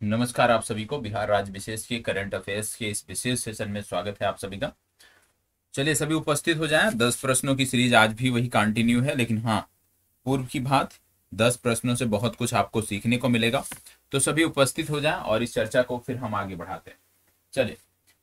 नमस्कार आप सभी को बिहार राज्य विशेष के करंट अफेयर्स के इस विशेष सेशन में स्वागत है आप सभी का। चलिए सभी उपस्थित हो जाएं। 10 प्रश्नों की सीरीज आज भी वही कंटिन्यू है, लेकिन हाँ, पूर्व की बात 10 प्रश्नों से बहुत कुछ आपको सीखने को मिलेगा। तो सभी उपस्थित हो जाएं और इस चर्चा को फिर हम आगे बढ़ाते हैं। चलिए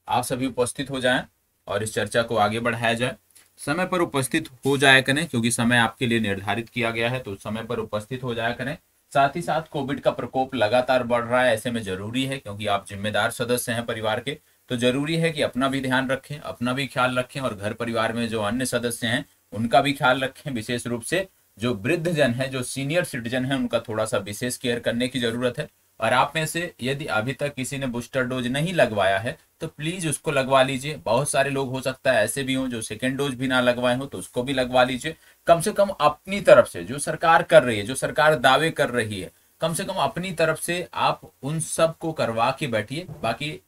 आप सभी उपस्थित हो जाएं और इस चर्चा को आगे बढ़ाया जाए। समय पर उपस्थित हो जाया करें, क्योंकि समय आपके लिए निर्धारित किया गया है, तो समय पर उपस्थित हो जाया करें। साथ ही साथ कोविड का प्रकोप लगातार बढ़ रहा है, ऐसे में जरूरी है, क्योंकि आप जिम्मेदार सदस्य हैं परिवार के, तो जरूरी है कि अपना भी ध्यान रखें, अपना भी ख्याल रखें और घर परिवार में जो अन्य सदस्य हैं उनका भी ख्याल रखें। विशेष रूप से जो वृद्ध जन है, जो सीनियर सिटीजन है, उनका थोड़ा सा विशेष केयर करने की जरूरत है। और आप में से यदि अभी तक किसी ने बूस्टर डोज नहीं लगवाया है तो प्लीज उसको लगवा लीजिए। बहुत सारे लोग हो सकता है ऐसे भी हों जो सेकेंड डोज भी ना लगवाए हो, तो उसको भी लगवा लीजिए। कम से कम अपनी तरफ से जो सरकार कर रही है, जो सरकार दावे कर रही है, कम से कम अपनी तरफ से आप उन सब को करवा के बैठिए। बाकी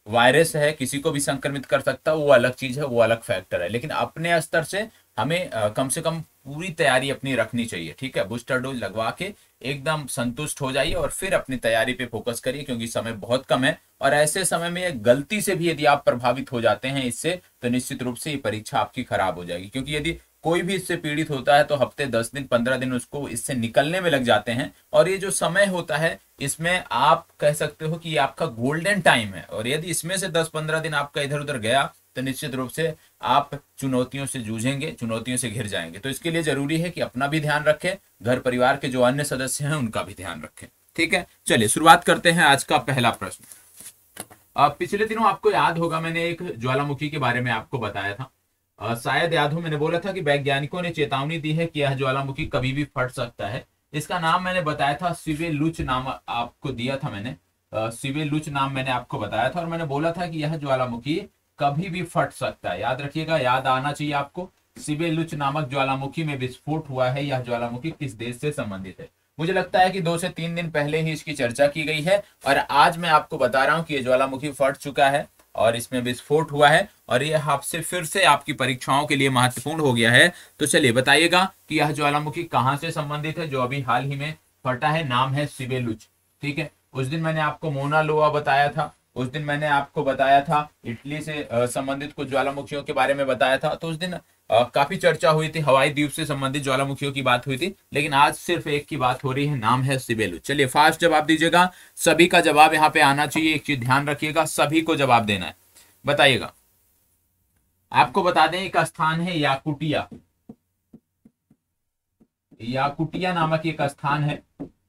वायरस है, किसी को भी संक्रमित कर सकता है, वो अलग चीज है, वो अलग फैक्टर है, लेकिन अपने स्तर से हमें कम से कम पूरी तैयारी अपनी रखनी चाहिए। ठीक है, बूस्टर डोज लगवा के एकदम संतुष्ट हो जाइए और फिर अपनी तैयारी पे फोकस करिए, क्योंकि समय बहुत कम है। और ऐसे समय में गलती से भी यदि आप प्रभावित हो जाते हैं इससे, तो निश्चित रूप से ये परीक्षा आपकी खराब हो जाएगी। क्योंकि यदि कोई भी इससे पीड़ित होता है तो हफ्ते 10 दिन 15 दिन उसको इससे निकलने में लग जाते हैं। और ये जो समय होता है इसमें आप कह सकते हो कि ये आपका गोल्डन टाइम है, और यदि इसमें से 10-15 दिन आपका इधर उधर गया तो निश्चित रूप से आप चुनौतियों से जूझेंगे, चुनौतियों से घिर जाएंगे। तो इसके लिए जरूरी है कि अपना भी ध्यान रखें, घर परिवार के जो अन्य सदस्य हैं उनका भी ध्यान रखें। ठीक है, चलिए शुरुआत करते हैं आज का पहला प्रश्न। पिछले दिनों आपको याद होगा मैंने एक ज्वालामुखी के बारे में आपको बताया था। शायद याद हो, मैंने बोला था कि वैज्ञानिकों ने चेतावनी दी है कि यह ज्वालामुखी कभी भी फट सकता है। इसका नाम मैंने बताया था, सिवेलुच नाम आपको दिया था मैंने। सिवेलुच नाम मैंने आपको बताया था और मैंने बोला था कि यह ज्वालामुखी कभी भी फट सकता है। याद रखिएगा, याद आना चाहिए आपको। सिवेलुच नामक ज्वालामुखी में विस्फोट हुआ है। यह ज्वालामुखी किस देश से संबंधित है? मुझे लगता है कि 2 से 3 दिन पहले ही इसकी चर्चा की गई है और आज मैं आपको बता रहा हूं कि यह ज्वालामुखी फट चुका है और इसमें विस्फोट हुआ है और ये आपसे फिर से आपकी परीक्षाओं के लिए महत्वपूर्ण हो गया है। तो चलिए बताइएगा कि यह ज्वालामुखी कहां से संबंधित है जो अभी हाल ही में फटा है। नाम है सिवेलुच। ठीक है, उस दिन मैंने आपको मोना लोआ बताया था, उस दिन मैंने आपको बताया था इटली से संबंधित कुछ ज्वालामुखियों के बारे में बताया था। तो उस दिन काफी चर्चा हुई थी, हवाई द्वीप से संबंधित ज्वालामुखियों की बात हुई थी, लेकिन आज सिर्फ एक की बात हो रही है, नाम है सिवेलुच। चलिए फास्ट जवाब दीजिएगा, सभी का जवाब यहाँ पे आना चाहिए। एक चीज ध्यान रखिएगा, सभी को जवाब देना है। बताइएगा। आपको बता दें एक स्थान है याकुटिया, याकुटिया नामक एक स्थान है।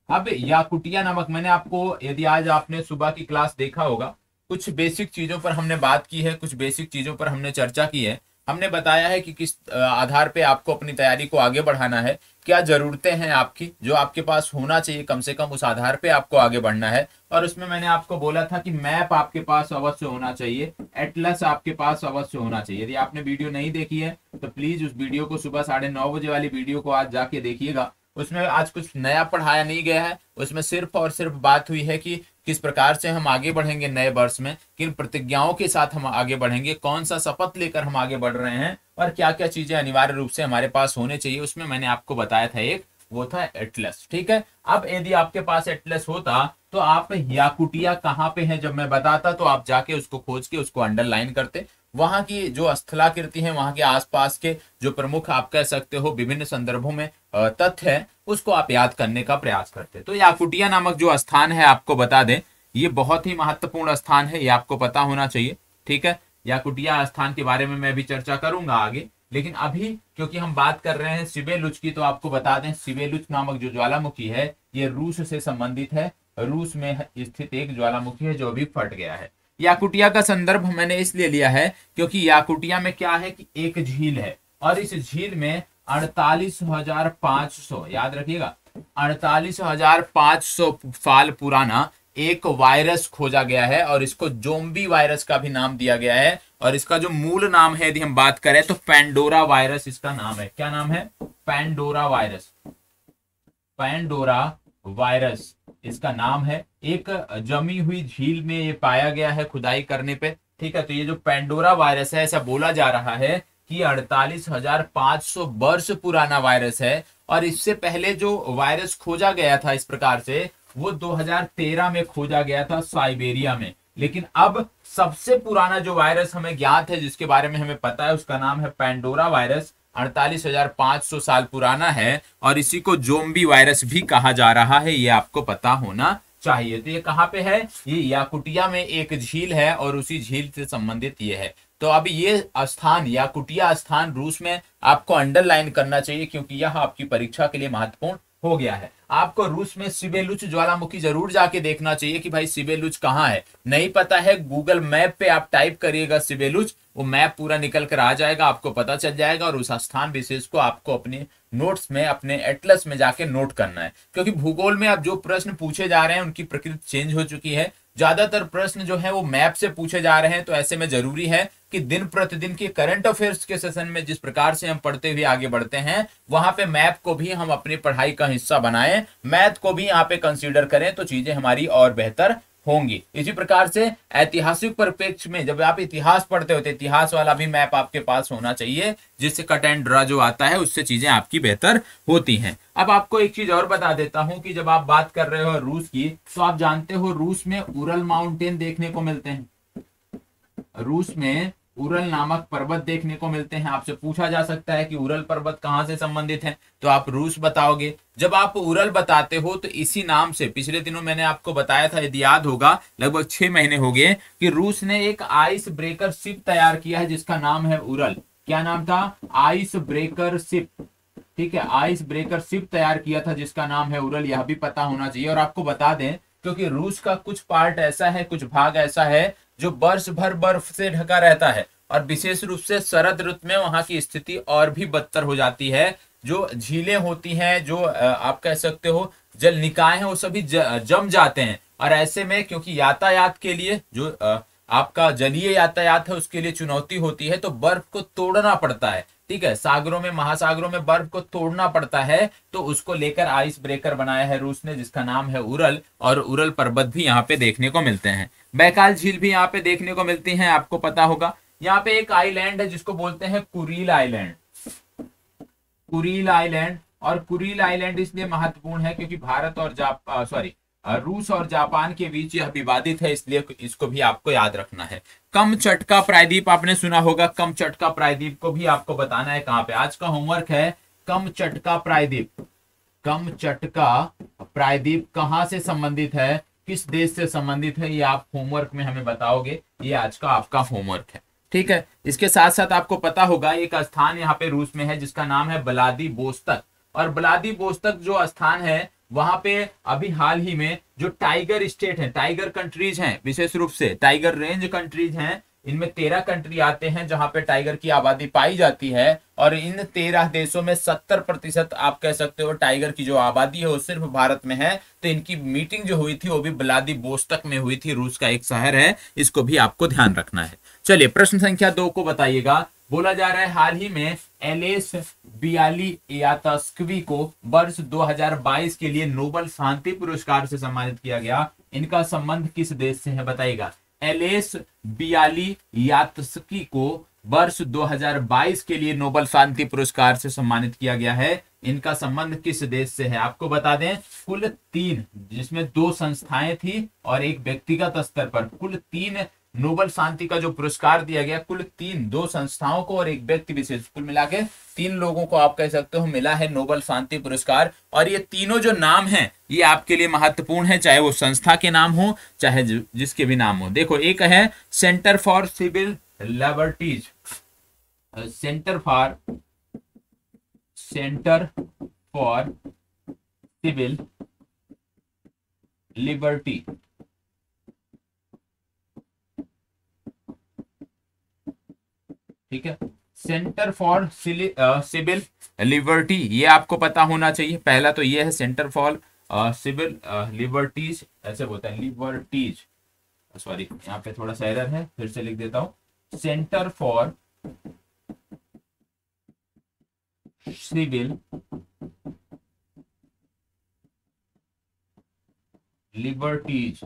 अब याकुटिया नामक, मैंने आपको, यदि आज आपने सुबह की क्लास देखा होगा, कुछ बेसिक चीजों पर हमने बात की है, कुछ बेसिक चीजों पर हमने चर्चा की है। हमने बताया है कि किस आधार पे आपको अपनी तैयारी को आगे बढ़ाना है, क्या जरूरतें हैं आपकी, जो आपके पास होना चाहिए कम से कम, उस आधार पे आपको आगे बढ़ना है। और उसमें मैंने आपको बोला था कि मैप आपके पास अवश्य होना चाहिए, एटलस आपके पास अवश्य होना चाहिए। यदि आपने वीडियो नहीं देखी है तो प्लीज उस वीडियो को, सुबह 9:30 बजे वाली वीडियो को आज जाके देखिएगा। उसमें आज कुछ नया पढ़ाया नहीं गया है, उसमें सिर्फ और सिर्फ बात हुई है कि किस प्रकार से हम आगे बढ़ेंगे नए वर्ष में, किन प्रतिज्ञाओं के साथ हम आगे बढ़ेंगे, कौन सा शपथ लेकर हम आगे बढ़ रहे हैं और क्या क्या चीजें अनिवार्य रूप से हमारे पास होने चाहिए। उसमें मैंने आपको बताया था एक, वो था एटलस। ठीक है, अब यदि आपके पास एटलस होता तो आप याकुटिया कहाँ पे है जब मैं बताता तो आप जाके उसको खोज के उसको अंडरलाइन करते। वहां की जो स्थलाकृति है, वहां के आसपास के जो प्रमुख आप कह सकते हो विभिन्न संदर्भों में तथ्य है, उसको आप याद करने का प्रयास करते। तो याकुटिया नामक जो स्थान है, आपको बता दें, ये बहुत ही महत्वपूर्ण स्थान है, ये आपको पता होना चाहिए। ठीक है, याकुटिया स्थान के बारे में मैं भी चर्चा करूंगा आगे, लेकिन अभी क्योंकि हम बात कर रहे हैं सिवेलुच की, तो आपको बता दें सिवेलुच नामक जो ज्वालामुखी है ये रूस से संबंधित है। रूस में स्थित एक ज्वालामुखी है जो अभी फट गया है। याकुटिया का संदर्भ मैंने इसलिए लिया है क्योंकि याकुटिया में क्या है कि एक झील है और इस झील में 48,500, याद रखिएगा, 48,500 साल पुराना एक वायरस खोजा गया है और इसको जोम्बी वायरस का भी नाम दिया गया है। और इसका जो मूल नाम है यदि हम बात करें तो पैंडोरा वायरस इसका नाम है। क्या नाम है? Pandora virus. पैंडोरा वायरस इसका नाम है। एक जमी हुई झील में ये पाया गया है खुदाई करने पे। ठीक है, तो ये जो पैंडोरा वायरस है, ऐसा बोला जा रहा है कि 48,500 वर्ष पुराना वायरस है। और इससे पहले जो वायरस खोजा गया था इस प्रकार से, वो 2013 में खोजा गया था साइबेरिया में। लेकिन अब सबसे पुराना जो वायरस हमें ज्ञात है, जिसके बारे में हमें पता है, उसका नाम है पेंडोरा वायरस। 48,500 साल पुराना है और इसी को जोम्बी वायरस भी कहा जा रहा है, ये आपको पता होना चाहिए। तो ये कहाँ पे है? ये याकुटिया में एक झील है और उसी झील से संबंधित ये है। तो अब ये स्थान, याकुटिया स्थान, रूस में आपको अंडरलाइन करना चाहिए क्योंकि यह आपकी परीक्षा के लिए महत्वपूर्ण हो गया है। आपको रूस में सिबेलुच ज्वालामुखी जरूर जाके देखना चाहिए कि भाई सिबेलुच कहाँ है। नहीं पता है, गूगल मैप पे आप टाइप करिएगा सिबेलुच, वो मैप पूरा निकल कर आ जाएगा, आपको पता चल जाएगा और उस स्थान विशेष को आपको अपने नोट्स में, अपने एटलस में जाके नोट करना है। क्योंकि भूगोल में अब जो प्रश्न पूछे जा रहे हैं उनकी प्रकृति चेंज हो चुकी है। ज्यादातर प्रश्न जो है वो मैप से पूछे जा रहे हैं। तो ऐसे में जरूरी है कि दिन प्रतिदिन के करंट अफेयर्स के सेशन में जिस प्रकार से हम पढ़ते हुए आगे बढ़ते हैं, वहां पे मैप को भी हम अपनी पढ़ाई का हिस्सा बनाएं, मैथ को भी यहाँ पे कंसीडर करें, तो चीजें हमारी और बेहतर होंगी। इसी प्रकार से ऐतिहासिक परिप्रेक्ष्य में जब आप इतिहास पढ़ते होते, इतिहास वाला भी मैप आपके पास होना चाहिए, जिससे कट एंड ड्रा जो आता है उससे चीजें आपकी बेहतर होती हैं। अब आपको एक चीज और बता देता हूं कि जब आप बात कर रहे हो रूस की, तो आप जानते हो रूस में उरल माउंटेन देखने को मिलते हैं। रूस में उरल नामक पर्वत देखने को मिलते हैं। आपसे पूछा जा सकता है कि उरल पर्वत कहां से संबंधित है, तो आप रूस बताओगे। जब आप उरल बताते हो तो इसी नाम से पिछले दिनों मैंने आपको बताया था, यदि याद होगा, लगभग 6 महीने हो गए, कि रूस ने एक आइस ब्रेकर शिप तैयार किया है जिसका नाम है उरल। क्या नाम था? Ice breaker ship. ठीक है, आइस ब्रेकर शिप तैयार किया था जिसका नाम है उरल, यह भी पता होना चाहिए। और आपको बता दें, क्योंकि रूस का कुछ पार्ट ऐसा है, कुछ भाग ऐसा है जो वर्ष भर बर्फ से ढका रहता है और विशेष रूप से शरद ऋतु में वहां की स्थिति और भी बदतर हो जाती है। जो झीलें होती हैं, जो आप कह सकते हो जल निकाय हैं, वो सभी जम जाते हैं। और ऐसे में क्योंकि यातायात के लिए जो आपका जलीय यातायात है उसके लिए चुनौती होती है, तो बर्फ को तोड़ना पड़ता है। ठीक है, सागरों में, महासागरों में बर्फ को तोड़ना पड़ता है, तो उसको लेकर आइस ब्रेकर बनाया है रूस ने जिसका नाम है उरल। और उरल पर्वत भी यहाँ पे देखने को मिलते हैं। बैकाल झील भी यहाँ पे देखने को मिलती है, आपको पता होगा। यहाँ पे एक आइलैंड है जिसको बोलते हैं कुरील आइलैंड। कुरील आइलैंड, और कुरील आइलैंड इसलिए महत्वपूर्ण है क्योंकि भारत और रूस और जापान के बीच यह विवादित है, इसलिए इसको भी आपको याद रखना है। कमचटका प्रायद्वीप आपने सुना होगा, कमचटका प्रायद्वीप को भी आपको बताना है कहाँ पे। आज का होमवर्क है कमचटका प्रायद्वीप। कमचटका प्रायद्वीप कहाँ से संबंधित है, किस देश से संबंधित है, ये आप होमवर्क में हमें बताओगे। ये आज का आपका होमवर्क है। ठीक है, इसके साथ साथ आपको पता होगा एक स्थान यहाँ पे रूस में है जिसका नाम है व्लादिवोस्तोक। और व्लादिवोस्तोक जो स्थान है, वहां पे अभी हाल ही में जो टाइगर स्टेट है, टाइगर कंट्रीज हैं, विशेष रूप से टाइगर रेंज कंट्रीज हैं, इनमें 13 कंट्री आते हैं जहां पे टाइगर की आबादी पाई जाती है। और इन 13 देशों में 70% आप कह सकते हो टाइगर की जो आबादी है वो सिर्फ भारत में है। तो इनकी मीटिंग जो हुई थी वो भी व्लादिवोस्तोक में हुई थी, रूस का एक शहर है, इसको भी आपको ध्यान रखना है। चलिए प्रश्न संख्या 2 को बताइएगा। बोला जा रहा है हाल ही में एलेस बियालियात्स्की को वर्ष 2022 के लिए नोबेल शांति पुरस्कार से सम्मानित किया गया। इनका संबंध किस देश से है, बताइएगा। एलेस बियालियात्स्की को वर्ष 2022 के लिए नोबेल शांति पुरस्कार से सम्मानित किया गया है। इनका संबंध किस देश से है, आपको बता दें। कुल 3, जिसमें 2 संस्थाएं थी और एक व्यक्तिगत स्तर पर कुल 3 नोबेल शांति का जो पुरस्कार दिया गया, कुल 2 संस्थाओं को और एक व्यक्ति विशेष, कुल मिला के 3 लोगों को आप कह सकते हो मिला है नोबेल शांति पुरस्कार। और ये तीनों जो नाम हैं ये आपके लिए महत्वपूर्ण है, चाहे वो संस्था के नाम हो चाहे जिसके भी नाम हो। देखो, एक है centre for civil liberties, centre for civil liberty. ठीक है, सेंटर फॉर सिविल लिबर्टी, ये आपको पता होना चाहिए। पहला तो ये है सेंटर फॉर सिविल लिबर्टीज, ऐसे बोलते हैं लिबर्टीज, सॉरी यहाँ पे थोड़ा सा एरर है, फिर से लिख देता हूं। Centre for civil liberties.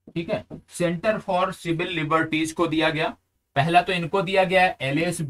ठीक है, सेंटर फॉर सिविल लिबर्टीज को दिया गया। पहला तो इनको दिया गया एलेस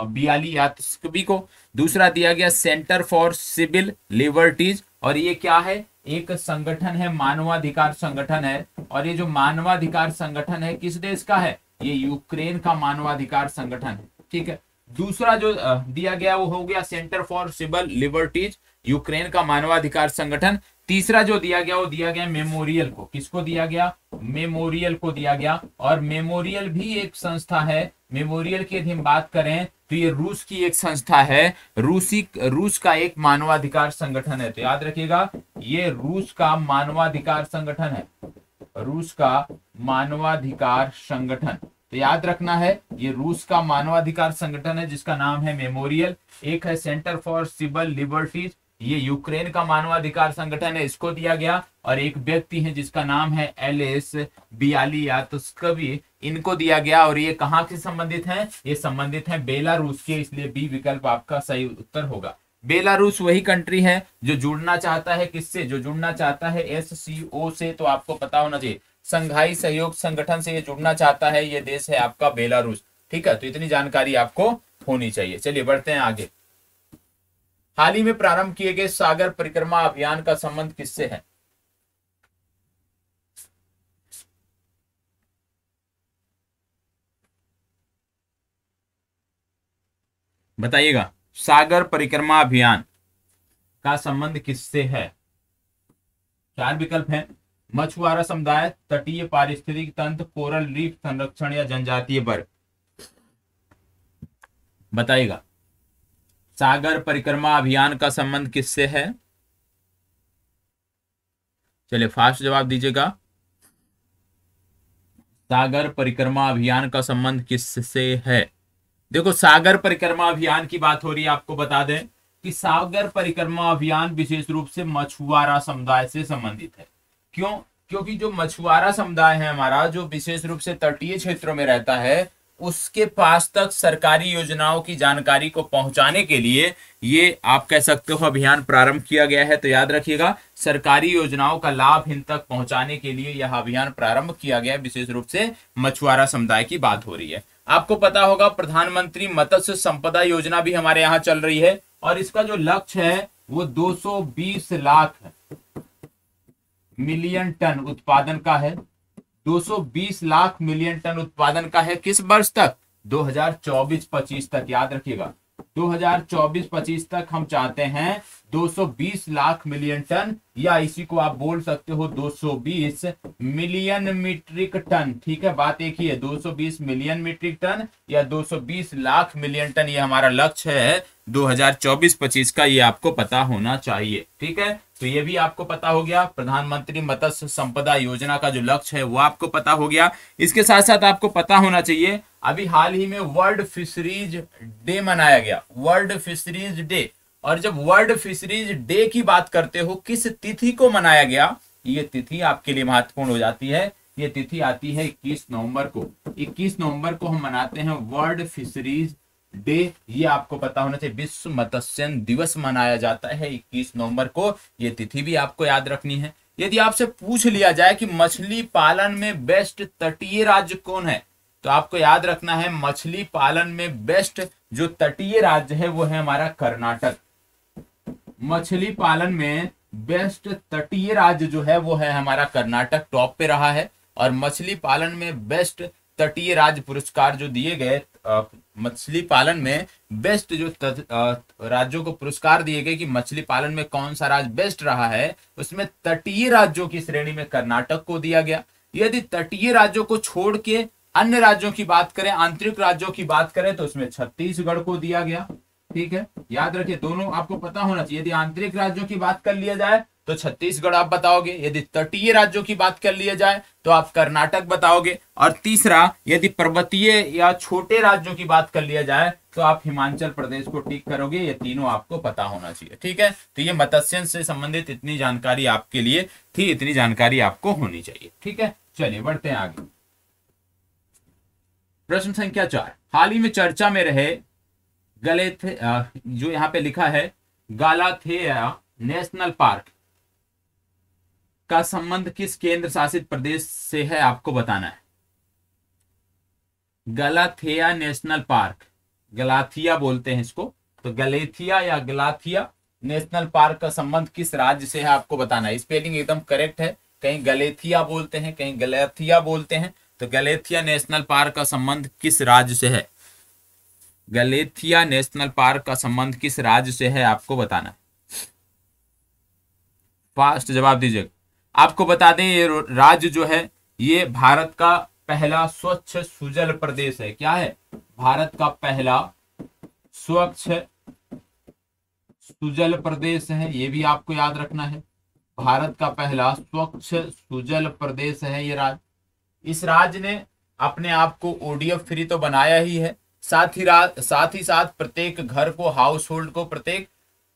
बियालियात्स्की को, दूसरा दिया गया सेंटर फॉर सिविल लिबर्टीज, और ये क्या है, एक संगठन है, मानवाधिकार संगठन है। और ये जो मानवाधिकार संगठन है किस देश का है, ये यूक्रेन का मानवाधिकार संगठन है। ठीक है, दूसरा जो दिया गया वो हो गया centre for civil liberties, Ukraine का मानवाधिकार संगठन। तीसरा जो दिया गया वो दिया गया मेमोरियल को, किसको दिया गया, मेमोरियल को दिया गया। और मेमोरियल भी एक संस्था है, मेमोरियल की यदि हम बात करें तो ये रूस की एक संस्था है, रूस का एक मानवाधिकार संगठन है। तो याद रखिएगा ये रूस का मानवाधिकार संगठन है, रूस का मानवाधिकार संगठन। तो याद रखना है ये रूस का मानवाधिकार संगठन है जिसका नाम है मेमोरियल। एक है सेंटर फॉर सिविल लिबर्टीज, ये यूक्रेन का मानवाधिकार संगठन है, इसको दिया गया। और एक व्यक्ति है जिसका नाम है एलिस बियालियात्स्कवी, इनको दिया गया। और ये कहाँ से संबंधित हैं, ये संबंधित हैं बेलारूस के, इसलिए बी विकल्प आपका सही उत्तर होगा। बेलारूस वही कंट्री है जो जुड़ना चाहता है किससे, जो जुड़ना चाहता है SCO से। तो आपको पता होना चाहिए संघाई सहयोग संगठन से ये जुड़ना चाहता है, ये देश है आपका बेलारूस। ठीक है, तो इतनी जानकारी आपको होनी चाहिए। चलिए बढ़ते हैं आगे। हाल ही में प्रारंभ किए गए सागर परिक्रमा अभियान का संबंध किससे है, बताइएगा। सागर परिक्रमा अभियान का संबंध किससे है। 4 विकल्प हैं, मछुआरा समुदाय, तटीय पारिस्थितिक तंत्र, कोरल रीफ संरक्षण या जनजातीय वर्ग। बताइएगा सागर परिक्रमा अभियान का संबंध किससे है। चलिए फास्ट जवाब दीजिएगा। सागर परिक्रमा अभियान का संबंध किससे है। देखो सागर परिक्रमा अभियान की बात हो रही है, आपको बता दें कि सागर परिक्रमा अभियान विशेष रूप से मछुआरा समुदाय से संबंधित है। क्यों, क्योंकि जो मछुआरा समुदाय है हमारा, जो विशेष रूप से तटीय क्षेत्रों में रहता है, उसके पास तक सरकारी योजनाओं की जानकारी को पहुंचाने के लिए ये आप कह सकते हो अभियान प्रारंभ किया गया है। तो याद रखिएगा सरकारी योजनाओं का लाभ इन तक पहुंचाने के लिए यह अभियान प्रारंभ किया गया है, विशेष रूप से मछुआरा समुदाय की बात हो रही है। आपको पता होगा प्रधानमंत्री मत्स्य संपदा योजना भी हमारे यहाँ चल रही है, और इसका जो लक्ष्य है वो 220 लाख मिलियन टन उत्पादन का है। 220 लाख मिलियन टन उत्पादन का है, किस वर्ष तक, 2024-25 तक। याद रखिएगा 2024-25 तक हम चाहते हैं 220 लाख मिलियन टन, या इसी को आप बोल सकते हो 220 मिलियन मीट्रिक टन। ठीक है, बात एक ही है, 220 मिलियन मीट्रिक टन या 220 लाख मिलियन टन, ये हमारा लक्ष्य है 2024-25 का, ये आपको पता होना चाहिए। ठीक है, तो ये भी आपको पता हो गया। प्रधानमंत्री मत्स्य संपदा योजना का जो लक्ष्य है वो आपको पता हो गया। इसके साथ साथ आपको पता होना चाहिए अभी हाल ही में वर्ल्ड फिशरीज डे मनाया गया, वर्ल्ड फिशरीज डे। और जब वर्ल्ड फिशरीज डे की बात करते हो, किस तिथि को मनाया गया, ये तिथि आपके लिए महत्वपूर्ण हो जाती है। ये तिथि आती है 21 नवंबर को। 21 नवंबर को हम मनाते हैं वर्ल्ड फिशरीज डे, ये आपको पता होना चाहिए। विश्व मत्स्य दिवस मनाया जाता है 21 नवंबर को, ये तिथि भी आपको याद रखनी है। यदि आपसे पूछ लिया जाए कि मछली पालन में बेस्ट तटीय राज्य कौन है, तो आपको याद रखना है मछली पालन में बेस्ट जो तटीय राज्य है वो है हमारा कर्नाटक। मछली पालन में बेस्ट तटीय राज्य जो है वो है हमारा कर्नाटक, टॉप पे रहा है। और मछली पालन में बेस्ट तटीय राज्य पुरस्कार जो दिए गए, मछली पालन में बेस्ट जो राज्यों को पुरस्कार दिए गए कि मछली पालन में कौन सा राज्य बेस्ट रहा है, उसमें तटीय राज्यों की श्रेणी में कर्नाटक को दिया गया। यदि तटीय राज्यों को छोड़ के अन्य राज्यों की बात करें, आंतरिक राज्यों की बात करें, तो उसमें छत्तीसगढ़ को दिया गया। ठीक है, याद रखिए दोनों आपको पता होना चाहिए। यदि आंतरिक राज्यों की बात कर लिया जाए तो छत्तीसगढ़ आप बताओगे, यदि तटीय राज्यों की बात कर लिया जाए तो आप कर्नाटक बताओगे, और तीसरा यदि पर्वतीय या छोटे राज्यों की बात कर लिया जाए तो आप हिमाचल प्रदेश को टिक करोगे। ये तीनों आपको पता होना चाहिए। ठीक है, तो ये मत्स्य से संबंधित इतनी जानकारी आपके लिए थी, इतनी जानकारी आपको होनी चाहिए। ठीक है, चलिए बढ़ते हैं आगे। प्रश्न संख्या 4, हाल ही में चर्चा में रहे जो यहाँ पे लिखा है गालाथेया नेशनल पार्क का संबंध किस केंद्र शासित प्रदेश से है, आपको बताना है। गलाथिया नेशनल पार्क, गलाथिया बोलते हैं इसको, तो गलेथिया या गलाथिया नेशनल पार्क का संबंध किस राज्य से है आपको बताना है। स्पेलिंग एकदम करेक्ट है, कहीं गलेथिया बोलते हैं, कहीं गलेथिया बोलते हैं, तो गलेथिया नेशनल पार्क का संबंध किस राज्य से है। गलेथिया नेशनल पार्क का संबंध किस राज्य से है आपको बताना है। फास्ट जवाब दीजिएगा। आपको बता दें ये राज्य जो है ये भारत का पहला स्वच्छ सुजल प्रदेश है। क्या है? भारत का पहला स्वच्छ सुजल प्रदेश है, ये भी आपको याद रखना है। भारत का पहला स्वच्छ सुजल प्रदेश है ये राज्य। इस राज्य ने अपने आप को ओडीएफ फ्री तो बनाया ही है, साथ ही साथ प्रत्येक घर को, हाउस होल्ड को, प्रत्येक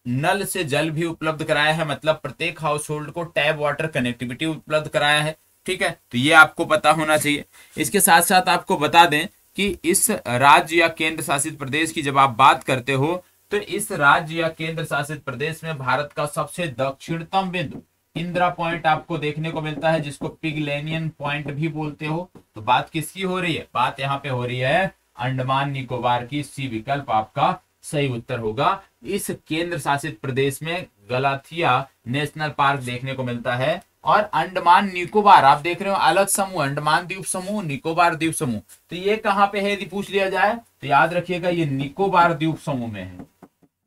नल से जल भी उपलब्ध कराया है, मतलब प्रत्येक हाउस होल्ड को टैप वाटर कनेक्टिविटी उपलब्ध कराया है। ठीक है, तो ये आपको पता होना चाहिए। इसके साथ साथ आपको बता दें कि इस राज्य या केंद्र शासित प्रदेश की जब आप बात करते हो तो इस राज्य या केंद्र शासित प्रदेश में भारत का सबसे दक्षिणतम बिंदु इंदिरा पॉइंट आपको देखने को मिलता है, जिसको पिगलेनियन पॉइंट भी बोलते हो। तो बात किसकी हो रही है? बात यहाँ पे हो रही है अंडमान निकोबार की। सी विकल्प आपका सही उत्तर होगा। इस केंद्र शासित प्रदेश में गलाथिया नेशनल पार्क देखने को मिलता है। और अंडमान निकोबार आप देख रहे हो अलग समूह, अंडमान द्वीप समूह, निकोबार द्वीप समूह, तो ये कहाँ पे है यदि पूछ लिया जाए तो याद रखिएगा ये निकोबार द्वीप समूह में है,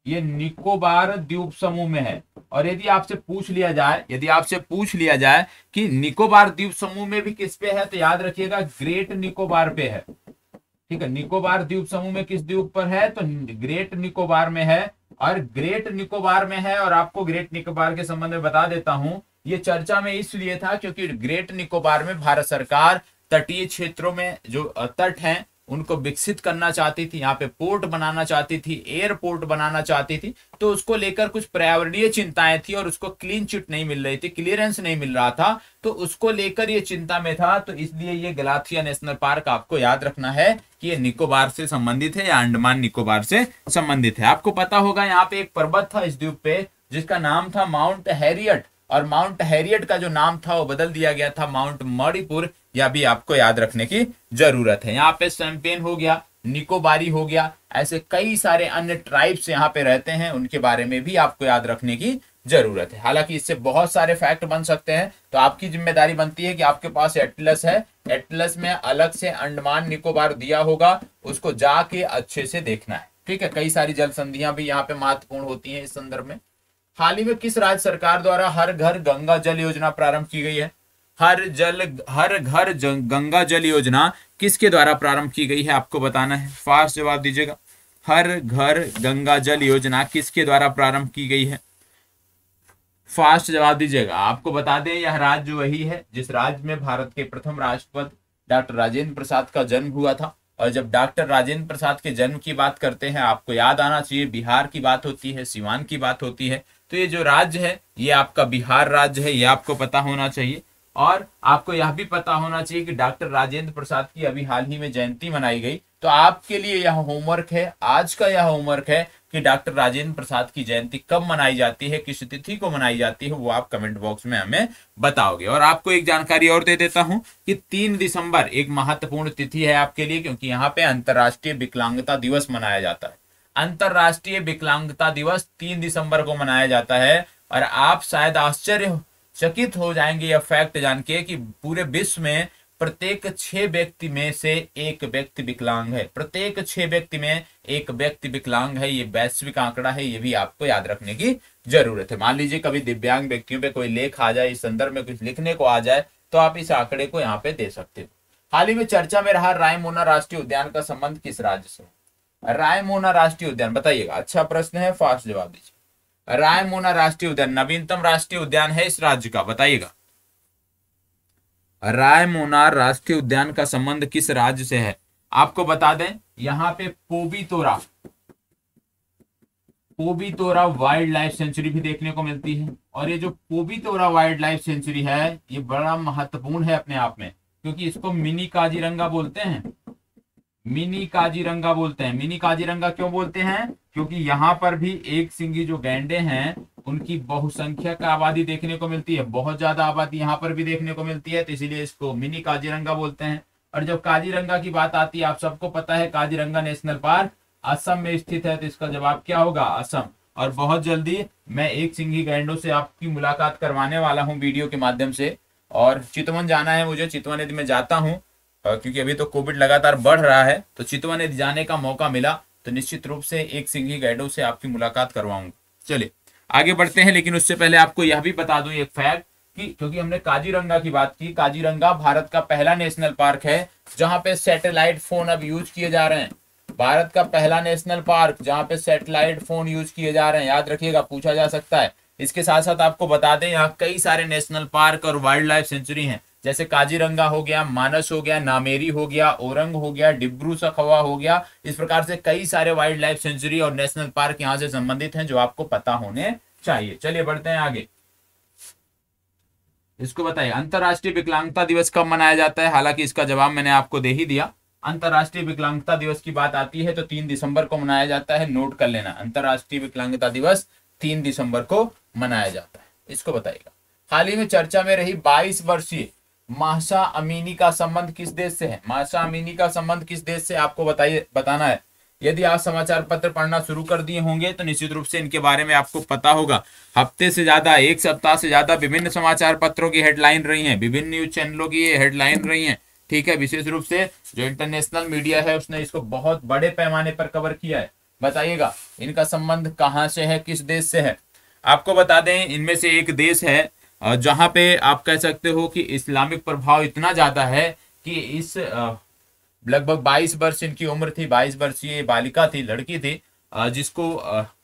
ये निकोबार द्वीप समूह में है। और यदि आपसे पूछ लिया जाए कि निकोबार द्वीप समूह में भी किस पे है, तो याद रखिएगा ग्रेट निकोबार पे है। ठीक है, निकोबार द्वीप समूह में किस द्वीप पर है? तो ग्रेट निकोबार में है। और ग्रेट निकोबार में है, और आपको ग्रेट निकोबार के संबंध में बता देता हूं, ये चर्चा में इसलिए था क्योंकि ग्रेट निकोबार में भारत सरकार तटीय क्षेत्रों में जो तट हैं उनको विकसित करना चाहती थी, यहाँ पे पोर्ट बनाना चाहती थी, एयरपोर्ट बनाना चाहती थी, तो उसको लेकर कुछ पर्यावरणीय चिंताएं थी और उसको क्लीन चिट नहीं मिल रही थी, क्लियरेंस नहीं मिल रहा था, तो उसको लेकर ये चिंता में था। तो इसलिए ये गलाथिया नेशनल पार्क आपको याद रखना है कि ये निकोबार से संबंधित है या अंडमान निकोबार से संबंधित है। आपको पता होगा यहाँ पे एक पर्वत था इस द्वीप पे जिसका नाम था माउंट हैरियट, और माउंट हैरियट का जो नाम था वो बदल दिया गया था माउंट मणिपुर। यह भी आपको याद रखने की जरूरत है। यहाँ पे शैंपेन हो गया, निकोबारी हो गया, ऐसे कई सारे अन्य ट्राइब्स यहाँ पे रहते हैं, उनके बारे में भी आपको याद रखने की जरूरत है। हालांकि इससे बहुत सारे फैक्ट बन सकते हैं, तो आपकी जिम्मेदारी बनती है कि आपके पास एटलस है, एटलस में अलग से अंडमान निकोबार दिया होगा, उसको जाके अच्छे से देखना है। ठीक है, कई सारी जल संधियां भी यहाँ पे महत्वपूर्ण होती हैं इस संदर्भ में। हाल ही में किस राज्य सरकार द्वारा हर घर गंगा जल योजना प्रारंभ की गई है? हर घर गंगा जल योजना किसके द्वारा प्रारंभ की गई है आपको बताना है। फास्ट जवाब दीजिएगा। हर घर गंगा जल योजना किसके द्वारा प्रारंभ की गई है? फास्ट जवाब दीजिएगा। आपको बता दें यह राज्य वही है जिस राज्य में भारत के प्रथम राष्ट्रपति डॉक्टर राजेंद्र प्रसाद का जन्म हुआ था। और जब डॉक्टर राजेंद्र प्रसाद के जन्म की बात करते हैं आपको याद आना चाहिए बिहार की बात होती है, सिवान की बात होती है। तो ये जो राज्य है ये आपका बिहार राज्य है, ये आपको पता होना चाहिए। और आपको यह भी पता होना चाहिए कि डॉक्टर राजेंद्र प्रसाद की अभी हाल ही में जयंती मनाई गई। तो आपके लिए यह होमवर्क है, आज का यह होमवर्क है कि डॉक्टर राजेंद्र प्रसाद की जयंती कब मनाई जाती है, किस तिथि को मनाई जाती है, वो आप कमेंट बॉक्स में हमें बताओगे। और आपको एक जानकारी और दे देता हूं कि 3 दिसंबर एक महत्वपूर्ण तिथि है आपके लिए, क्योंकि यहाँ पे अंतर्राष्ट्रीय विकलांगता दिवस मनाया जाता है। अंतर्राष्ट्रीय विकलांगता दिवस 3 दिसंबर को मनाया जाता है। और आप शायद आश्चर्यचकित हो जाएंगे यह फैक्ट जान के कि पूरे विश्व में प्रत्येक 6 व्यक्ति में से एक व्यक्ति विकलांग है। प्रत्येक 6 व्यक्ति में एक व्यक्ति विकलांग है, ये वैश्विक आंकड़ा है, ये भी आपको याद रखने की जरूरत है। मान लीजिए कभी दिव्यांग व्यक्तियों पे कोई लेख आ जाए, इस संदर्भ में कुछ लिखने को आ जाए, तो आप इस आंकड़े को यहाँ पे दे सकते हो। हाल ही में चर्चा में रहा रायमोना राष्ट्रीय उद्यान का संबंध किस राज्य से? रायमोना राष्ट्रीय उद्यान बताइएगा। अच्छा प्रश्न है, फास्ट जवाब दीजिए। रायमोना राष्ट्रीय उद्यान नवीनतम राष्ट्रीय उद्यान है इस राज्य का, बताइएगा। रायमोना राष्ट्रीय उद्यान का संबंध किस राज्य से है? आपको बता दें यहाँ पे पोबीतोरा वाइल्ड लाइफ सेंचुरी भी देखने को मिलती है। और ये जो पोबीतोरा वाइल्ड लाइफ सेंचुरी है ये बड़ा महत्वपूर्ण है अपने आप में, क्योंकि इसको मिनी काजीरंगा बोलते हैं। मिनी काजीरंगा बोलते हैं। मिनी काजीरंगा क्यों बोलते हैं? क्योंकि यहाँ पर भी एक सिंगी जो गैंडे हैं उनकी बहुसंख्यक आबादी देखने को मिलती है, बहुत ज्यादा आबादी यहाँ पर भी देखने को मिलती है, तो इसीलिए इसको मिनी काजीरंगा बोलते हैं। और जब काजीरंगा की बात आती है, आप सबको पता है काजीरंगा नेशनल पार्क असम में स्थित है, तो इसका जवाब क्या होगा? असम। और बहुत जल्दी मैं एक सिंघी गैंडों से आपकी मुलाकात करवाने वाला हूँ वीडियो के माध्यम से। और चितवन जाना है मुझे, चितवन यदि मैं जाता हूँ क्योंकि अभी तो कोविड लगातार बढ़ रहा है, तो चितवन यदि जाने का मौका मिला तो निश्चित रूप से एक सिंघी गैंडों से आपकी मुलाकात करवाऊंगा। चलिए आगे बढ़ते हैं, लेकिन उससे पहले आपको यह भी बता दूं एक फैक्ट कि क्योंकि हमने काजीरंगा की बात की, काजीरंगा भारत का पहला नेशनल पार्क है जहां पे सैटेलाइट फोन अब यूज किए जा रहे हैं। भारत का पहला नेशनल पार्क जहां पे सैटेलाइट फोन यूज किए जा रहे हैं, याद रखिएगा, पूछा जा सकता है। इसके साथ साथ आपको बता दें यहाँ कई सारे नेशनल पार्क और वाइल्ड लाइफ सेंचुरी हैं, जैसे काजीरंगा हो गया, मानस हो गया, नामेरी हो गया, ओरंग हो गया, डिब्रू सखवा हो गया। इस प्रकार से कई सारे वाइल्ड लाइफ सेंचुरी और नेशनल पार्क यहाँ से संबंधित हैं जो आपको पता होने चाहिए। चलिए बढ़ते हैं आगे। इसको बताइए अंतरराष्ट्रीय विकलांगता दिवस कब मनाया जाता है? हालांकि इसका जवाब मैंने आपको दे ही दिया। अंतरराष्ट्रीय विकलांगता दिवस की बात आती है तो 3 दिसंबर को मनाया जाता है, नोट कर लेना। अंतरराष्ट्रीय विकलांगता दिवस 3 दिसंबर को मनाया जाता है। इसको बताइएगा हाल ही में चर्चा में रही 22 वर्षीय महसा अमीनी का संबंध किस देश से है? महसा अमीनी का संबंध किस देश से आपको बताना है। यदि आप समाचार पत्र पढ़ना शुरू कर दिए होंगे तो निश्चित रूप से इनके बारे में आपको पता होगा। हफ्ते से ज्यादा, एक सप्ताह से ज्यादा विभिन्न समाचार पत्रों की हेडलाइन रही हैं, विभिन्न न्यूज चैनलों की ये हेडलाइन रही हैं। ठीक है, विशेष रूप से जो इंटरनेशनल मीडिया है उसने इसको बहुत बड़े पैमाने पर कवर किया है। बताइएगा इनका संबंध कहाँ से है, किस देश से है? आपको बता दें इनमें से एक देश है जहां पे आप कह सकते हो कि इस्लामिक प्रभाव इतना ज्यादा है कि इस लगभग 22 वर्ष इनकी उम्र थी, 22 वर्षीय बालिका थी, लड़की थी, जिसको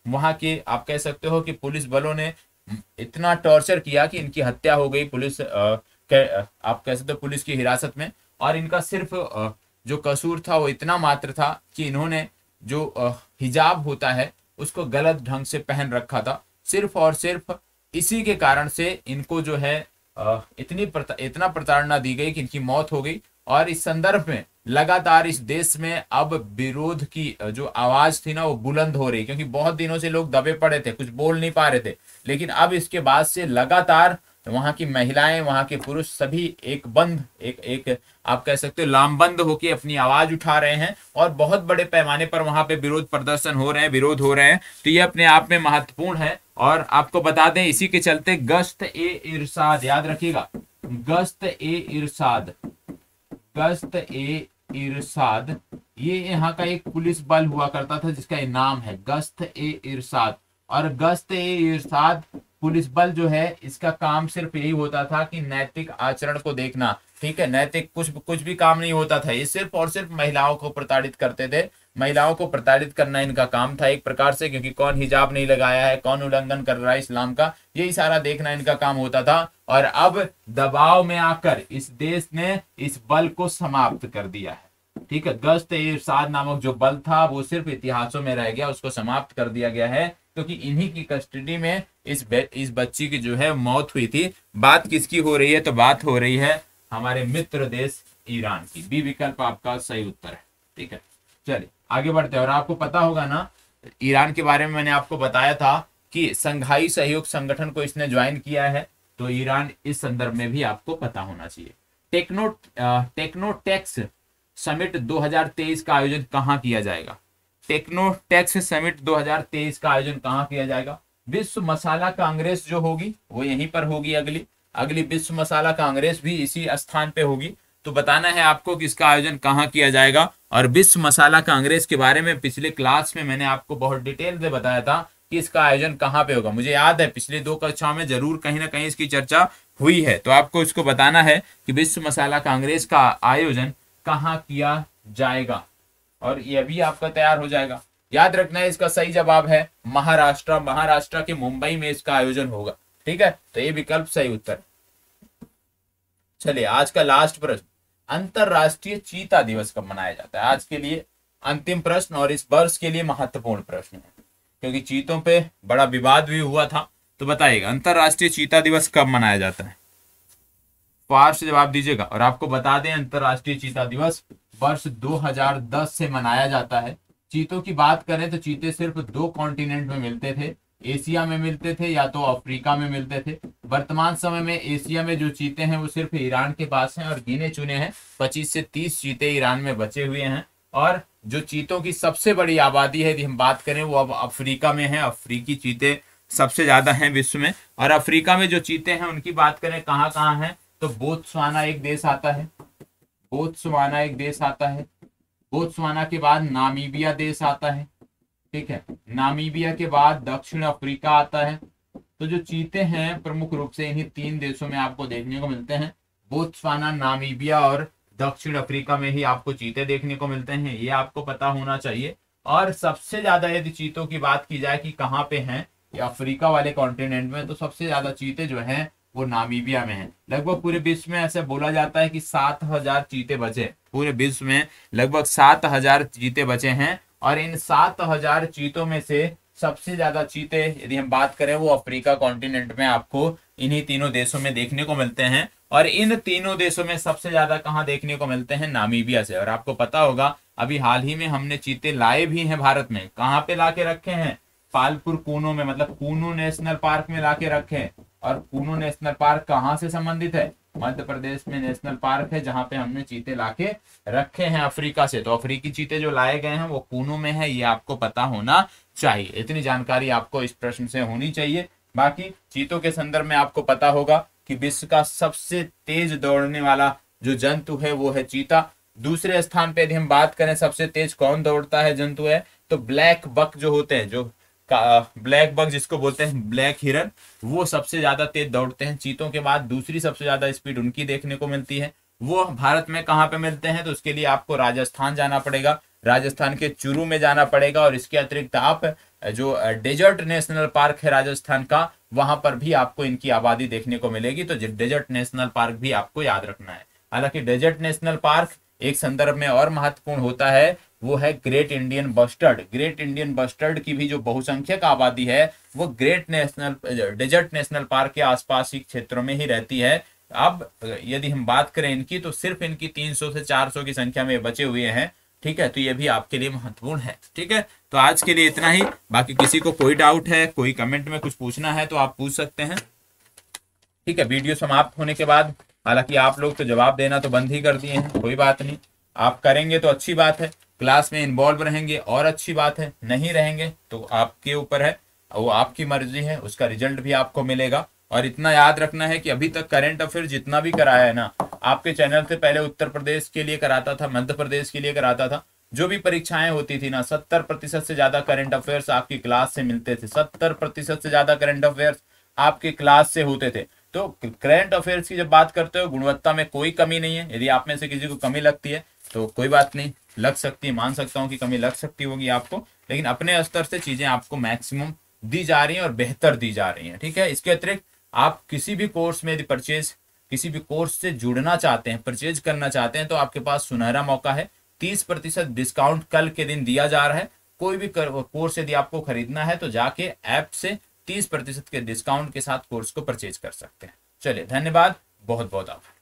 वहां के आप कह सकते हो कि पुलिस बलों ने इतना टॉर्चर किया कि इनकी हत्या हो गई पुलिस आप कह सकते हो पुलिस की हिरासत में। और इनका सिर्फ जो कसूर था वो इतना मात्र था कि इन्होंने जो हिजाब होता है उसको गलत ढंग से पहन रखा था। सिर्फ और सिर्फ इसी के कारण से इनको जो है इतना प्रताड़ना दी गई कि इनकी मौत हो गई। और इस संदर्भ में लगातार इस देश में अब विरोध की जो आवाज थी ना वो बुलंद हो रही, क्योंकि बहुत दिनों से लोग दबे पड़े थे, कुछ बोल नहीं पा रहे थे। लेकिन अब इसके बाद से लगातार वहां की महिलाएं, वहां के पुरुष सभी एक आप कह सकते हो लामबंद होकर अपनी आवाज उठा रहे हैं और बहुत बड़े पैमाने पर वहां पे विरोध प्रदर्शन हो रहे हैं, विरोध हो रहे हैं। तो ये अपने आप में महत्वपूर्ण है। और आपको बता दें इसी के चलते गश्त ए इरशाद, याद रखिएगा, गश्त ए इरशाद, गश्त ए इरशाद, ये यहाँ का एक पुलिस बल हुआ करता था जिसका नाम है गश्त ए इरशाद। और गश्त ए इरशाद पुलिस बल जो है इसका काम सिर्फ यही होता था कि नैतिक आचरण को देखना। ठीक है, नैतिक कुछ भी काम नहीं होता था। ये सिर्फ और सिर्फ महिलाओं को प्रताड़ित करते थे, महिलाओं को प्रताड़ित करना इनका काम था एक प्रकार से, क्योंकि कौन हिजाब नहीं लगाया है, कौन उल्लंघन कर रहा है इस्लाम का, यही सारा देखना इनका काम होता था। और अब दबाव में आकर इस देश ने इस बल को समाप्त कर दिया है। ठीक है, गश्त ए इरशाद नामक जो बल था वो सिर्फ इतिहासों में रह गया, उसको समाप्त कर दिया गया है, क्योंकि इन्हीं की कस्टडी में इस बच्ची की जो है मौत हुई थी। बात किसकी हो रही है? तो बात हो रही है हमारे मित्र देश ईरान की। बी विकल्प आपका सही उत्तर है। ठीक है, चलिए आगे बढ़ते हैं। और आपको पता होगा ना ईरान के बारे में मैंने आपको बताया था कि संघाई सहयोग संगठन को इसने ज्वाइन किया है, तो ईरान इस संदर्भ में भी आपको पता होना चाहिए। टेक्नोटेक्स समिट 2023 का आयोजन कहाँ किया जाएगा? टेक्नोटेक्स समिट 2023 का आयोजन कहाँ किया जाएगा? विश्व मसाला कांग्रेस जो होगी वो यहीं पर होगी। अगली विश्व मसाला कांग्रेस भी इसी स्थान पे होगी। तो बताना है आपको कि इसका आयोजन कहाँ किया जाएगा। और विश्व मसाला कांग्रेस के बारे में पिछले क्लास में मैंने आपको बहुत डिटेल से बताया था कि इसका आयोजन कहाँ पे होगा। मुझे याद है पिछले 2 कक्षाओं में जरूर कहीं ना कहीं इसकी चर्चा हुई है। तो आपको इसको बताना है कि विश्व मसाला कांग्रेस का आयोजन कहाँ किया जाएगा, और यह भी आपका तैयार हो जाएगा। याद रखना है इसका सही जवाब है महाराष्ट्र के मुंबई में इसका आयोजन होगा। ठीक है, तो ये विकल्प सही उत्तर। चलिए आज का लास्ट प्रश्न, अंतरराष्ट्रीय चीता दिवस कब मनाया जाता है? आज के लिए अंतिम प्रश्न और इस वर्ष के लिए महत्वपूर्ण प्रश्न है, क्योंकि चीतों पे बड़ा विवाद भी हुआ था। तो बताइएगा अंतरराष्ट्रीय चीता दिवस कब मनाया जाता है? पार से जवाब दीजिएगा। और आपको बता दें अंतरराष्ट्रीय चीता दिवस वर्ष 2010 से मनाया जाता है। चीतों की बात करें तो चीते सिर्फ 2 कॉन्टिनेंट में मिलते थे, एशिया में मिलते थे या तो अफ्रीका में मिलते थे। वर्तमान समय में एशिया में जो चीते हैं वो सिर्फ ईरान के पास हैं और गिने चुने हैं 25 से 30 चीते ईरान में बचे हुए हैं। और जो चीतों की सबसे बड़ी आबादी है यदि हम बात करें वो अब अफ्रीका में है। अफ्रीकी चीते सबसे ज्यादा हैं विश्व में। और अफ्रीका में जो चीते हैं उनकी बात करें कहाँ कहाँ हैं, तो बोत्सवाना एक देश आता है, बोत्सवाना एक देश आता है। बोत्सवाना के बाद नामीबिया देश आता है, ठीक है। नामीबिया के बाद दक्षिण अफ्रीका आता है। तो जो चीते हैं प्रमुख रूप से इन्हीं 3 देशों में आपको देखने को मिलते हैं। बोत्सवाना, नामीबिया और दक्षिण अफ्रीका में ही आपको चीते देखने को मिलते हैं, ये आपको पता होना चाहिए। और सबसे ज्यादा यदि चीतों की बात की जाए कि कहाँ पे हैं, ये अफ्रीका वाले कॉन्टिनेंट में, तो सबसे ज्यादा चीते जो हैं वो नामीबिया में हैं। लगभग पूरे विश्व में ऐसे बोला जाता है कि 7,000 चीते बचे, पूरे विश्व में लगभग 7,000 चीते बचे हैं। और इन 7,000 चीतों में से सबसे ज्यादा चीते यदि हम बात करें वो अफ्रीका कॉन्टिनेंट में आपको इन्हीं तीनों देशों में देखने को मिलते हैं। और इन तीनों देशों में सबसे ज्यादा कहाँ देखने को मिलते हैं, नामीबिया से। और आपको पता होगा अभी हाल ही में हमने चीते लाए भी हैं भारत में। कहाँ पे लाके रखे हैं, पालपुर कूनो में, मतलब कूनो नेशनल पार्क में लाके रखे हैं। और कूनो नेशनल पार्क कहाँ से संबंधित है, मध्य प्रदेश में नेशनल पार्क है जहां पे हमने चीते लाके रखे हैं अफ्रीका से। तो अफ्रीकी चीते जो लाए गए हैं वो कूनो में है, ये आपको पता होना चाहिए। इतनी जानकारी आपको इस प्रश्न से होनी चाहिए। बाकी चीतों के संदर्भ में आपको पता होगा कि विश्व का सबसे तेज दौड़ने वाला जो जंतु है वो है चीता। दूसरे स्थान पे यदि हम बात करें सबसे तेज कौन दौड़ता है जंतु है, तो ब्लैक बक जो होते हैं, जो ब्लैक बक जिसको बोलते हैं ब्लैक हिरन, वो सबसे ज्यादा तेज दौड़ते हैं। चीतों के बाद दूसरी सबसे ज्यादा स्पीड उनकी देखने को मिलती है। वो भारत में कहाँ पे मिलते हैं, तो उसके लिए आपको राजस्थान जाना पड़ेगा, राजस्थान के चूरू में जाना पड़ेगा। और इसके अतिरिक्त आप जो डेजर्ट नेशनल पार्क है राजस्थान का, वहां पर भी आपको इनकी आबादी देखने को मिलेगी। तो डेजर्ट नेशनल पार्क भी आपको याद रखना है। हालांकि डेजर्ट नेशनल पार्क एक संदर्भ में और महत्वपूर्ण होता है, वो है great Indian bustard. Great Indian bustard की भी जो बहुसंख्यक आबादी है वो डेजर्ट नेशनल पार्क के आसपास ही क्षेत्रों में ही रहती है। अब यदि हम बात करें इनकी, तो सिर्फ इनकी 300 से 400 की संख्या में बचे हुए हैं, ठीक है। तो ये भी आपके लिए महत्वपूर्ण है, ठीक है। तो आज के लिए इतना ही। बाकी किसी को कोई डाउट है, कोई कमेंट में कुछ पूछना है तो आप पूछ सकते हैं, ठीक है। वीडियो समाप्त होने के बाद, हालांकि आप लोग तो जवाब देना तो बंद ही कर दिए हैं, कोई बात नहीं, आप करेंगे तो अच्छी बात है, क्लास में इन्वॉल्व रहेंगे और अच्छी बात है, नहीं रहेंगे तो आपके ऊपर है, वो आपकी मर्जी है, उसका रिजल्ट भी आपको मिलेगा। और इतना याद रखना है कि अभी तक करंट अफेयर जितना भी कराया है ना, आपके चैनल से पहले उत्तर प्रदेश के लिए कराता था, मध्य प्रदेश के लिए कराता था। जो भी परीक्षाएं होती थी ना, 70% से ज्यादा करंट अफेयर्स आपकी क्लास से मिलते थे, 70% से ज्यादा करंट अफेयर्स आपकी क्लास से होते थे। तो करंट अफेयर्स की जब बात करते हो, गुणवत्ता में कोई कमी नहीं है। यदि आप में से किसी को कमी लगती है तो कोई बात नहीं, लग सकती है, मान सकता हूँ कि कमी लग सकती होगी आपको, लेकिन अपने स्तर से चीजें आपको मैक्सिमम दी जा रही हैं और बेहतर दी जा रही हैं, ठीक है। इसके अतिरिक्त आप किसी भी कोर्स में यदि किसी भी कोर्स से जुड़ना चाहते हैं, परचेज करना चाहते हैं, तो आपके पास सुनहरा मौका है। 30% डिस्काउंट कल के दिन दिया जा रहा है। कोई भी कोर्स यदि आपको खरीदना है तो जाके ऐप से 30% के डिस्काउंट के साथ कोर्स को परचेज कर सकते हैं। चलिए, धन्यवाद, बहुत बहुत आभार।